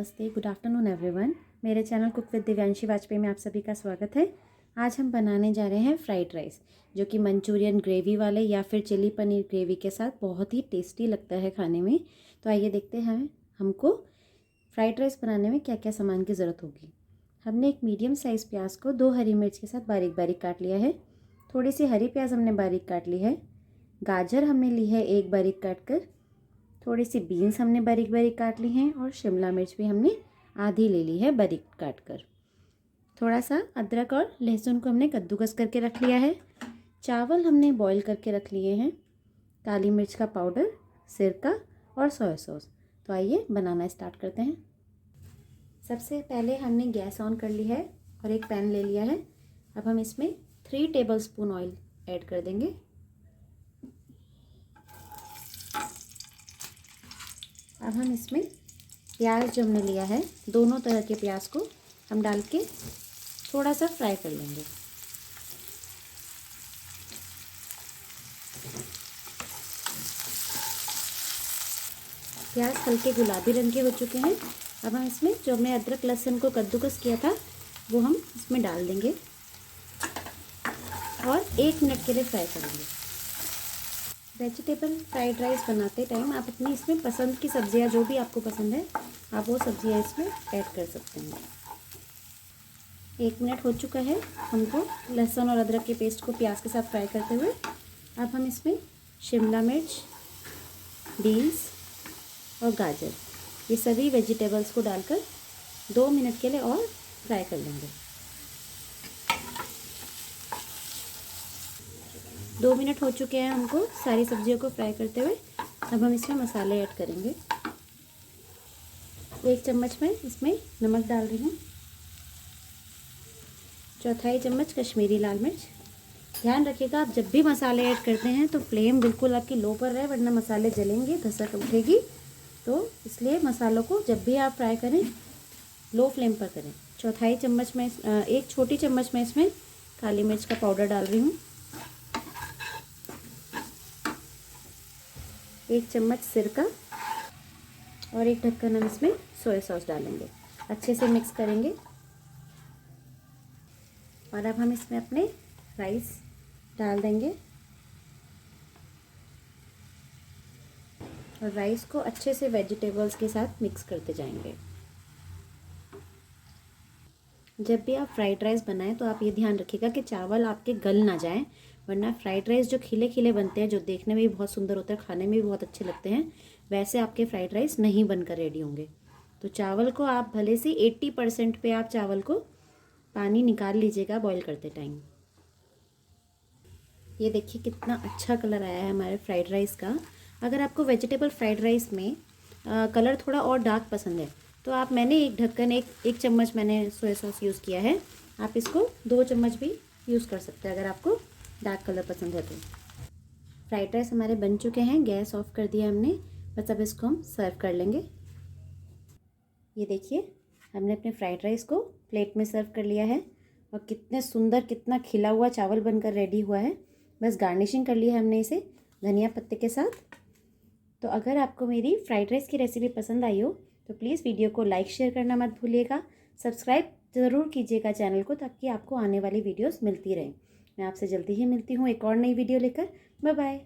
नमस्ते, good afternoon everyone. मेरे channel cook with Divyanshi Vajpayee में आप सभी का स्वागत है। आज हम बनाने जा रहे हैं फ्राइड राइस, जो कि मंचूरियन ग्रेवी वाले या फिर चिली पनीर ग्रेवी के साथ बहुत ही टेस्टी लगता है खाने में। तो आइए देखते हैं हमको फ्राइड राइस बनाने में क्या क्या सामान की ज़रूरत होगी। हमने एक मीडियम साइज़ प्याज को 2 हरी मिर्च के साथ बारीक बारीक काट लिया है। थोड़ी सी हरी प्याज हमने बारीक काट ली है। गाजर हमने ली है एक बारीक काट कर। थोड़ी सी बीन्स हमने बारीक बारीक काट ली हैं और शिमला मिर्च भी हमने आधी ले ली है बारीक काट कर। थोड़ा सा अदरक और लहसुन को हमने कद्दूकस करके रख लिया है। चावल हमने बॉईल करके रख लिए हैं। काली मिर्च का पाउडर, सिरका और सोया सॉस। तो आइए बनाना स्टार्ट करते हैं। सबसे पहले हमने गैस ऑन कर ली है और एक पैन ले लिया है। अब हम इसमें 3 टेबलस्पून ऑयल ऐड कर देंगे। अब हम इसमें प्याज जो हमने लिया है, दोनों तरह के प्याज को हम डाल के थोड़ा सा फ्राई कर लेंगे। प्याज हल्के गुलाबी रंग के हो चुके हैं। अब हम इसमें जो हमने अदरक लहसुन को कद्दूकस किया था वो हम इसमें डाल देंगे और 1 मिनट के लिए फ्राई करेंगे। वेजिटेबल फ्राइड राइस बनाते टाइम आप अपनी इसमें पसंद की सब्जियां, जो भी आपको पसंद है, आप वो सब्जियां इसमें ऐड कर सकते हैं। 1 मिनट हो चुका है हमको लहसुन और अदरक के पेस्ट को प्याज के साथ फ्राई करते हुए। अब हम इसमें शिमला मिर्च, बीन्स और गाजर, ये सभी वेजिटेबल्स को डालकर 2 मिनट के लिए और फ्राई कर लेंगे। 2 मिनट हो चुके हैं हमको सारी सब्जियों को फ्राई करते हुए। अब हम इसमें मसाले ऐड करेंगे। 1 चम्मच में इसमें नमक डाल रही हूँ। 1/4 चम्मच कश्मीरी लाल मिर्च। ध्यान रखिएगा, आप जब भी मसाले ऐड करते हैं तो फ्लेम बिल्कुल आपकी लो पर रहे, वरना मसाले जलेंगे, धसक उठेगी। तो इसलिए मसालों को जब भी आप फ्राई करें लो फ्लेम पर करें। 1/4 चम्मच में 1 छोटी चम्मच में इसमें काली मिर्च का पाउडर डाल रही हूँ। 1 चम्मच सिरका और 1 ढक्कन हम इसमें सोया सॉस डालेंगे। अच्छे से मिक्स करेंगे और अब हम इसमें अपने राइस डाल देंगे और राइस को अच्छे से वेजिटेबल्स के साथ मिक्स करते जाएंगे। जब भी आप फ्राइड राइस बनाएं तो आप ये ध्यान रखिएगा कि चावल आपके गल ना जाएं, वरना फ्राइड राइस जो खिले खिले बनते हैं, जो देखने में भी बहुत सुंदर होता है, खाने में भी बहुत अच्छे लगते हैं, वैसे आपके फ्राइड राइस नहीं बनकर रेडी होंगे। तो चावल को आप भले से 80% पे आप चावल को पानी निकाल लीजिएगा बॉईल करते टाइम। ये देखिए कितना अच्छा कलर आया है हमारे फ्राइड राइस का। अगर आपको वेजिटेबल फ्राइड राइस में कलर थोड़ा और डार्क पसंद है तो मैंने 1 ढक्कन, एक चम्मच मैंने सोया सॉस यूज़ किया है। आप इसको 2 चम्मच भी यूज़ कर सकते हैं अगर आपको डार्क कलर पसंद है तो। फ्राइड राइस हमारे बन चुके हैं, गैस ऑफ कर दिया हमने। बस अब इसको हम सर्व कर लेंगे। ये देखिए हमने अपने फ्राइड राइस को प्लेट में सर्व कर लिया है और कितने सुंदर, कितना खिला हुआ चावल बनकर रेडी हुआ है। बस गार्निशिंग कर लिया है हमने इसे धनिया पत्ते के साथ। तो अगर आपको मेरी फ्राइड राइस की रेसिपी पसंद आई हो तो प्लीज़ वीडियो को लाइक शेयर करना मत भूलिएगा। सब्सक्राइब ज़रूर कीजिएगा चैनल को, ताकि आपको आने वाली वीडियोस मिलती रहें। मैं आपसे जल्दी ही मिलती हूँ एक और नई वीडियो लेकर। Bye bye.